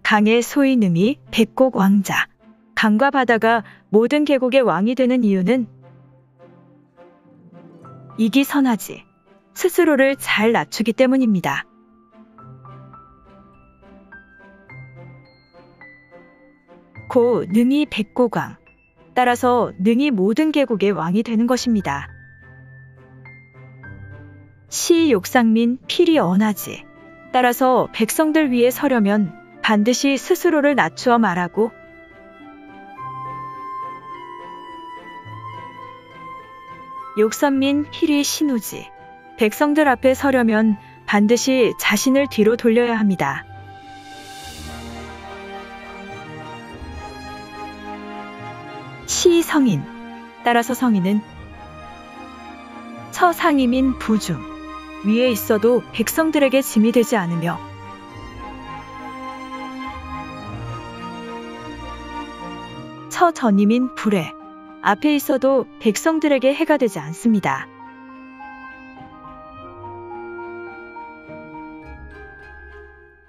강의 소인음이 백곡 왕자. 강과 바다가 모든 계곡의 왕이 되는 이유는 이기 선하지, 스스로를 잘 낮추기 때문입니다. 고 능이 백곡왕. 따라서 능이 모든 계곡의 왕이 되는 것입니다. 시 욕상민 필히 언하지. 따라서 백성들 위에 서려면 반드시 스스로를 낮추어 말하고 욕선민 필히 신우지. 백성들 앞에 서려면 반드시 자신을 뒤로 돌려야 합니다. 시 성인. 따라서 성인은 처상임인 부중. 위에 있어도 백성들에게 짐이 되지 않으며 처전임인 불에. 앞에 있어도 백성들에게 해가 되지 않습니다.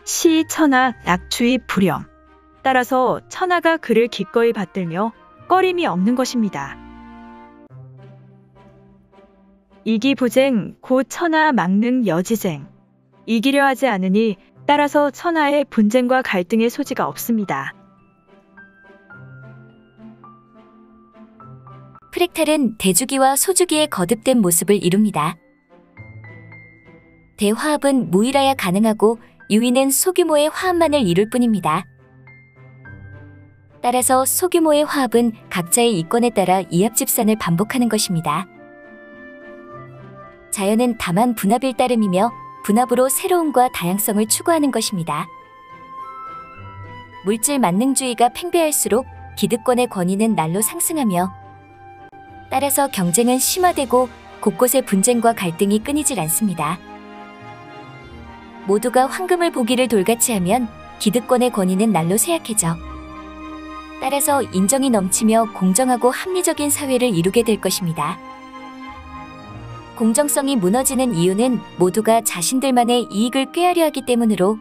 시 천하 낙추의 불염. 따라서 천하가 그를 기꺼이 받들며 꺼림이 없는 것입니다. 이기부쟁 곧 천하 막능 여지쟁. 이기려 하지 않으니 따라서 천하의 분쟁과 갈등의 소지가 없습니다. 프랙탈은 대주기와 소주기의 거듭된 모습을 이룹니다. 대화합은 무일하야 가능하고 유의는 소규모의 화합만을 이룰 뿐입니다. 따라서 소규모의 화합은 각자의 이권에 따라 이합집산을 반복하는 것입니다. 자연은 다만 분합일 따름이며 분합으로 새로움과 다양성을 추구하는 것입니다. 물질 만능주의가 팽배할수록 기득권의 권위는 날로 상승하며 따라서 경쟁은 심화되고 곳곳의 분쟁과 갈등이 끊이질 않습니다. 모두가 황금을 보기를 돌같이 하면 기득권의 권위는 날로 쇠약해져 따라서 인정이 넘치며 공정하고 합리적인 사회를 이루게 될 것입니다. 공정성이 무너지는 이유는 모두가 자신들만의 이익을 꾀하려 하기 때문으로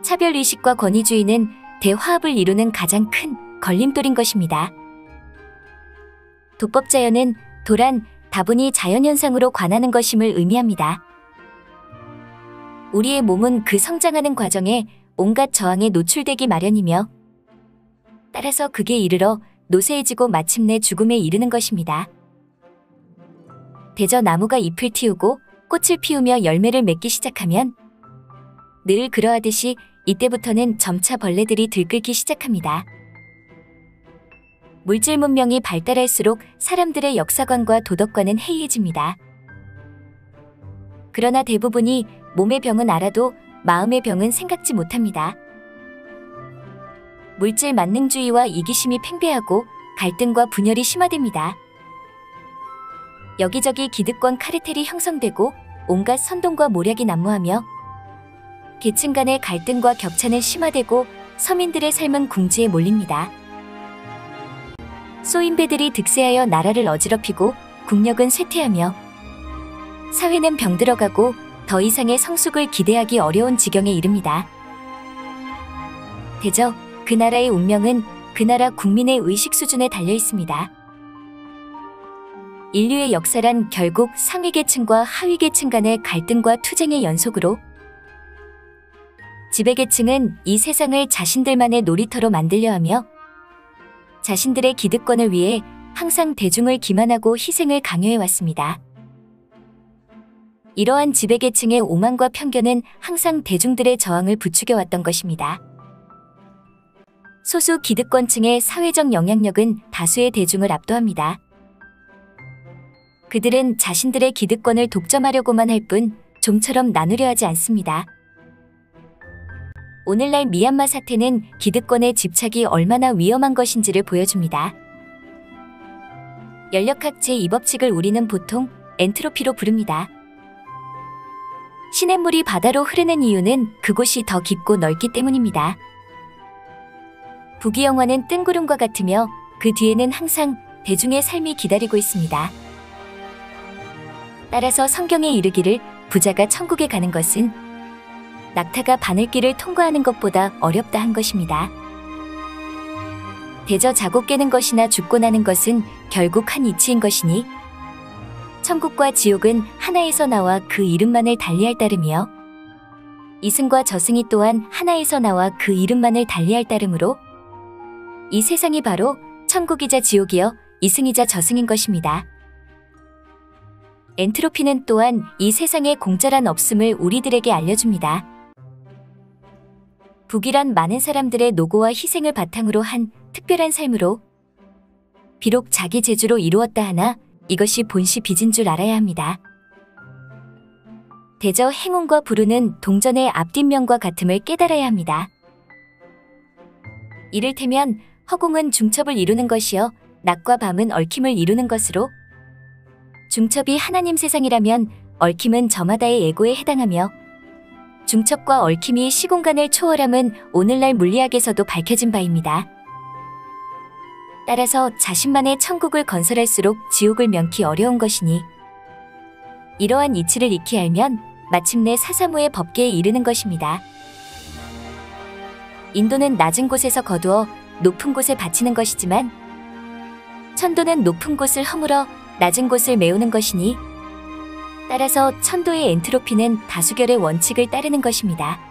차별의식과 권위주의는 대화합을 이루는 가장 큰 걸림돌인 것입니다. 도법자연은 도란, 다분히 자연현상으로 관하는 것임을 의미합니다. 우리의 몸은 그 성장하는 과정에 온갖 저항에 노출되기 마련이며 따라서 극에 이르러 노쇠해지고 마침내 죽음에 이르는 것입니다. 대저 나무가 잎을 틔우고 꽃을 피우며 열매를 맺기 시작하면 늘 그러하듯이 이때부터는 점차 벌레들이 들끓기 시작합니다. 물질 문명이 발달할수록 사람들의 역사관과 도덕관은 해이해집니다. 그러나 대부분이 몸의 병은 알아도 마음의 병은 생각지 못합니다. 물질 만능주의와 이기심이 팽배하고 갈등과 분열이 심화됩니다. 여기저기 기득권 카르텔이 형성되고 온갖 선동과 모략이 난무하며 계층 간의 갈등과 격차는 심화되고 서민들의 삶은 궁지에 몰립니다. 소인배들이 득세하여 나라를 어지럽히고 국력은 쇠퇴하며 사회는 병들어가고 더 이상의 성숙을 기대하기 어려운 지경에 이릅니다. 대저 그 나라의 운명은 그 나라 국민의 의식 수준에 달려 있습니다. 인류의 역사란 결국 상위계층과 하위계층 간의 갈등과 투쟁의 연속으로 지배계층은 이 세상을 자신들만의 놀이터로 만들려 하며 자신들의 기득권을 위해 항상 대중을 기만하고 희생을 강요해왔습니다. 이러한 지배계층의 오만과 편견은 항상 대중들의 저항을 부추겨왔던 것입니다. 소수 기득권층의 사회적 영향력은 다수의 대중을 압도합니다. 그들은 자신들의 기득권을 독점하려고만 할 뿐 좀처럼 나누려 하지 않습니다. 오늘날 미얀마 사태는 기득권의 집착이 얼마나 위험한 것인지를 보여줍니다. 연력학 제2법칙을 우리는 보통 엔트로피로 부릅니다. 시냇물이 바다로 흐르는 이유는 그곳이 더 깊고 넓기 때문입니다. 부귀영화는 뜬구름과 같으며 그 뒤에는 항상 대중의 삶이 기다리고 있습니다. 따라서 성경에 이르기를 부자가 천국에 가는 것은 낙타가 바늘길을 통과하는 것보다 어렵다 한 것입니다. 대저 자고 깨는 것이나 죽고 나는 것은 결국 한 이치인 것이니 천국과 지옥은 하나에서 나와 그 이름만을 달리할 따름이요. 이승과 저승이 또한 하나에서 나와 그 이름만을 달리할 따름으로 이 세상이 바로 천국이자 지옥이요 이승이자 저승인 것입니다. 엔트로피는 또한 이 세상에 공짜란 없음을 우리들에게 알려줍니다. 북이란 많은 사람들의 노고와 희생을 바탕으로 한 특별한 삶으로 비록 자기 재주로 이루었다 하나 이것이 본시 빚인 줄 알아야 합니다. 대저 행운과 불운은 동전의 앞뒷면과 같음을 깨달아야 합니다. 이를테면 허공은 중첩을 이루는 것이요 낮과 밤은 얽힘을 이루는 것으로 중첩이 하나님 세상이라면 얽힘은 저마다의 예고에 해당하며 중첩과 얽힘이 시공간을 초월함은 오늘날 물리학에서도 밝혀진 바입니다. 따라서 자신만의 천국을 건설할수록 지옥을 면키 어려운 것이니 이러한 이치를 익히 알면 마침내 사사무의 법계에 이르는 것입니다. 인도는 낮은 곳에서 거두어 높은 곳에 바치는 것이지만 천도는 높은 곳을 허물어 낮은 곳을 메우는 것이니 따라서 천도의 엔트로피는 다수결의 원칙을 따르는 것입니다.